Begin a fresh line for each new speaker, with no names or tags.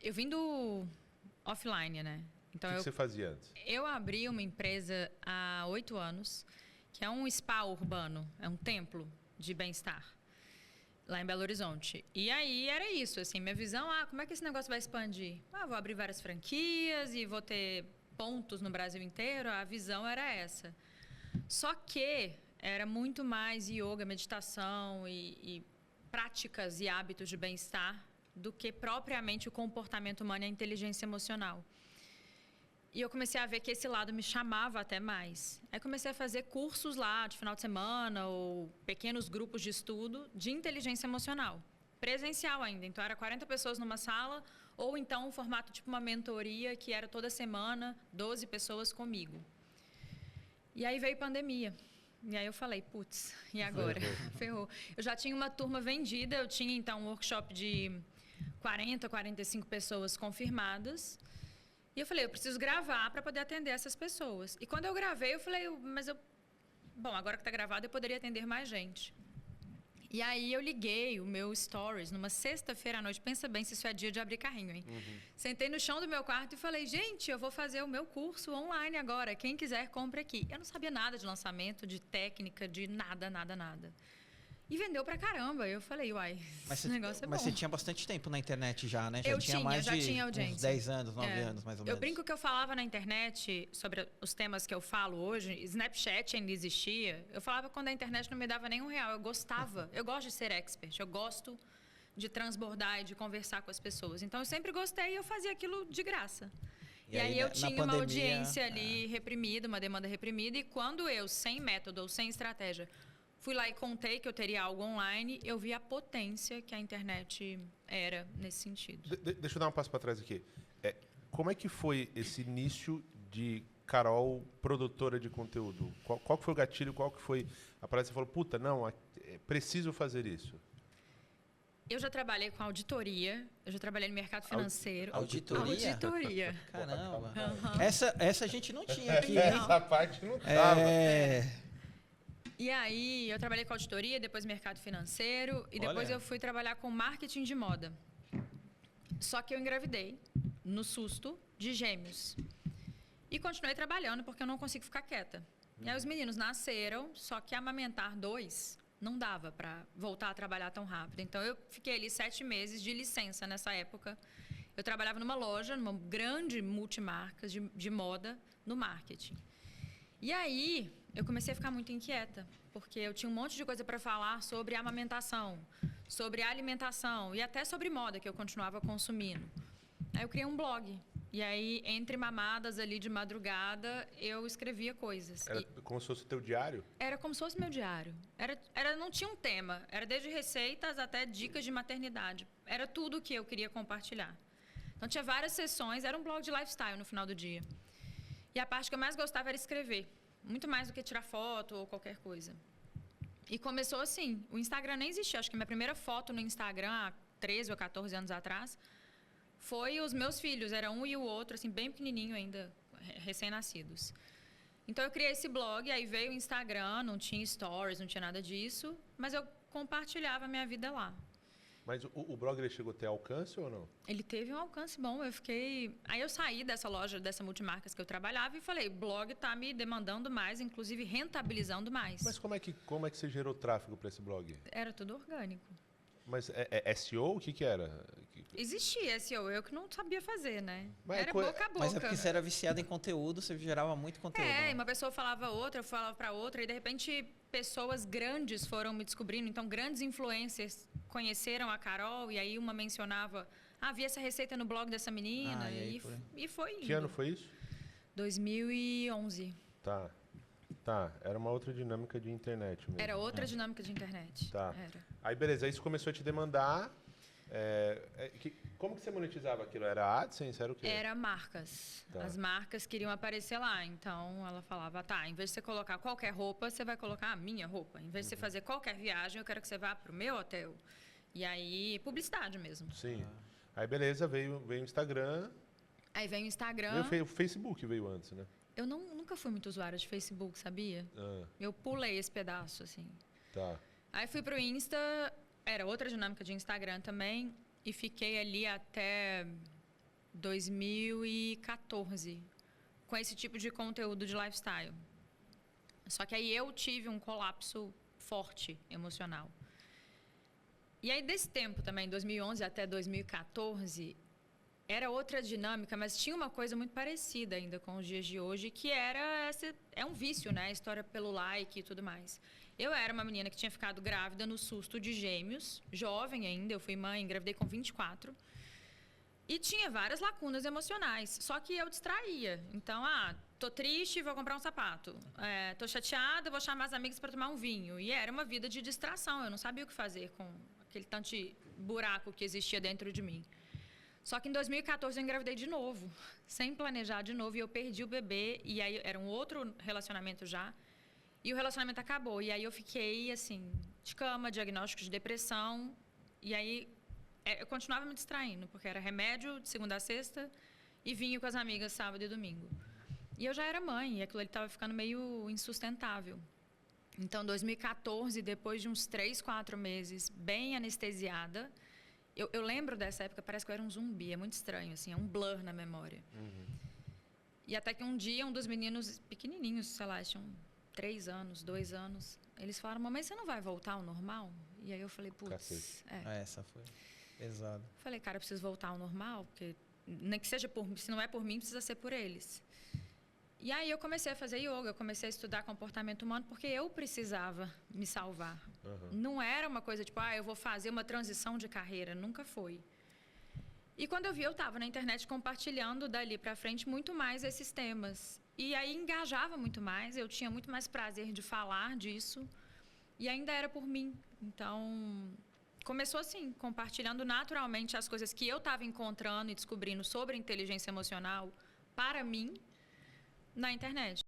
Eu vim do offline, né? Então,
O que você fazia antes?
Eu abri uma empresa há 8 anos, que é um spa urbano, é um templo de bem-estar, lá em Belo Horizonte. E aí era isso, assim, minha visão, como é que esse negócio vai expandir? Vou abrir várias franquias e vou ter pontos no Brasil inteiro. A visão era essa. Só que era muito mais yoga, meditação e práticas e hábitos de bem-estar do que propriamente o comportamento humano e a inteligência emocional. E eu comecei a ver que esse lado me chamava até mais. Aí comecei a fazer cursos lá de final de semana ou pequenos grupos de estudo de inteligência emocional. Presencial ainda. Então, era 40 pessoas numa sala ou então um formato tipo uma mentoria que era toda semana, 12 pessoas comigo. E aí veio pandemia. E aí eu falei, putz, e agora? Ferrou. Eu já tinha uma turma vendida, eu tinha então um workshop de 40, 45 pessoas confirmadas. E eu falei, eu preciso gravar para poder atender essas pessoas. E quando eu gravei, eu falei, bom, agora que está gravado, eu poderia atender mais gente. E aí eu liguei o meu stories numa sexta-feira à noite. Pensa bem se isso é dia de abrir carrinho, hein? Sentei no chão do meu quarto e falei, gente, eu vou fazer o meu curso online agora. Quem quiser, compre aqui. Eu não sabia nada de lançamento, de técnica, de nada, nada, nada. E vendeu pra caramba. Eu falei, uai, esse negócio é bom.
Mas você tinha bastante tempo na internet já, né?
Eu já tinha audiência.
Uns 10 anos, 9 anos, mais ou menos.
Eu brinco que eu falava na internet sobre os temas que eu falo hoje. Snapchat ainda existia. Eu falava quando a internet não me dava nem R$1. Eu gostava. Eu gosto de ser expert. Eu gosto de transbordar e de conversar com as pessoas. Então, eu sempre gostei e eu fazia aquilo de graça. E aí eu tinha uma audiência ali reprimida, uma demanda reprimida. E quando eu, sem método ou sem estratégia, fui lá e contei que eu teria algo online, eu vi a potência que a internet era nesse sentido.
Deixa eu dar um passo para trás aqui. Como é que foi esse início de Carol, produtora de conteúdo? Qual que foi o gatilho? Qual que foi a parada que você falou, puta, não, preciso fazer isso?
Eu já trabalhei com auditoria, eu já trabalhei no mercado financeiro.
Auditoria?
Auditoria.
Caramba. Essa a gente não tinha aqui.
Essa parte não tava.
E aí, eu trabalhei com auditoria, depois mercado financeiro, e depois eu fui trabalhar com marketing de moda. Só que eu engravidei, no susto, de gêmeos. E continuei trabalhando, porque eu não consigo ficar quieta. E aí, os meninos nasceram, só que amamentar 2 não dava para voltar a trabalhar tão rápido. Então, eu fiquei ali 7 meses de licença nessa época. Eu trabalhava numa loja, numa grande multimarcas de moda, no marketing. E aí, eu comecei a ficar muito inquieta, porque eu tinha um monte de coisa para falar sobre amamentação, sobre alimentação e até sobre moda, que eu continuava consumindo. Aí eu criei um blog. E aí, entre mamadas ali de madrugada, eu escrevia coisas.
Era como se fosse o teu diário?
Era como se fosse meu diário. Não tinha um tema. Era desde receitas até dicas de maternidade. Era tudo o que eu queria compartilhar. Então, tinha várias sessões. Era um blog de lifestyle no final do dia. E a parte que eu mais gostava era escrever. Muito mais do que tirar foto ou qualquer coisa. E começou assim. O Instagram nem existia. Acho que minha primeira foto no Instagram, há 13 ou 14 anos atrás, foi os meus filhos. Era um e o outro, assim, bem pequenininho ainda, recém-nascidos. Então, eu criei esse blog. Aí veio o Instagram, não tinha stories, não tinha nada disso. Mas eu compartilhava a minha vida lá.
Mas o blog ele chegou a ter alcance ou não?
Ele teve um alcance bom. Aí eu saí dessa loja, dessa multimarcas que eu trabalhava e falei, blog está me demandando mais, inclusive rentabilizando mais.
Mas como é que você gerou tráfego para esse blog?
Era tudo orgânico.
Mas SEO? O que era?
Existia SEO, eu que não sabia fazer, né?
Mas
era boca a boca.
Mas é porque você era viciado em conteúdo, você gerava muito conteúdo.
E uma pessoa falava outra, eu falava para outra, e de repente pessoas grandes foram me descobrindo. Então, grandes influencers conheceram a Carol, e aí uma mencionava, vi essa receita no blog dessa menina, e foi indo.
Que ano foi isso?
2011.
Tá, era uma outra dinâmica de internet mesmo.
Era outra dinâmica de internet.
Tá.
Era.
Aí, beleza, aí isso começou a te demandar. Como que você monetizava aquilo? Era AdSense? Era o quê?
Era marcas.
Tá.
As marcas queriam aparecer lá. Então, ela falava, em vez de você colocar qualquer roupa, você vai colocar a minha roupa. Em vez de você fazer qualquer viagem, eu quero que você vá para o meu hotel. E aí, publicidade mesmo.
Sim. Aí, beleza, veio o Instagram.
Aí veio o Instagram.
O Facebook veio antes, né?
Eu nunca fui muito usuária de Facebook, sabia? Eu pulei esse pedaço, assim.
Tá.
Aí fui pro Insta, era outra dinâmica de Instagram também, e fiquei ali até 2014, com esse tipo de conteúdo de lifestyle. Só que aí eu tive um colapso forte emocional. E aí, desse tempo também, 2011 até 2014, era outra dinâmica, mas tinha uma coisa muito parecida ainda com os dias de hoje, que é um vício, né? A história pelo like e tudo mais. Eu era uma menina que tinha ficado grávida no susto de gêmeos, jovem ainda, eu fui mãe, engravidei com 24. E tinha várias lacunas emocionais, só que eu distraía. Então, tô triste, vou comprar um sapato. Tô chateada, vou chamar as amigas para tomar um vinho. E era uma vida de distração, eu não sabia o que fazer com aquele tanto de buraco que existia dentro de mim. Só que em 2014 eu engravidei de novo, sem planejar de novo, e eu perdi o bebê, e aí era um outro relacionamento já, e o relacionamento acabou. E aí eu fiquei, assim, de cama, diagnóstico de depressão, e aí eu continuava me distraindo, porque era remédio de segunda a sexta e vinho com as amigas sábado e domingo. E eu já era mãe, e aquilo ali estava ficando meio insustentável. Então, em 2014, depois de uns 3, 4 meses, bem anestesiada, eu lembro dessa época, parece que eu era um zumbi, é muito estranho, assim, é um blur na memória.
Uhum.
E até que um dia, um dos meninos pequenininhos, sei lá, tinham 3 anos, 2 anos, eles falaram: mamãe, você não vai voltar ao normal? E aí eu falei: putz,
Essa foi pesada.
Falei: cara, eu preciso voltar ao normal, porque nem que seja se não é por mim, precisa ser por eles. E aí eu comecei a fazer yoga, eu comecei a estudar comportamento humano, porque eu precisava me salvar.
Uhum.
Não era uma coisa tipo, eu vou fazer uma transição de carreira, nunca foi. E quando eu vi, eu estava na internet compartilhando dali para frente muito mais esses temas. E aí engajava muito mais, eu tinha muito mais prazer de falar disso, e ainda era por mim. Então, começou assim, compartilhando naturalmente as coisas que eu estava encontrando e descobrindo sobre inteligência emocional para mim, na internet.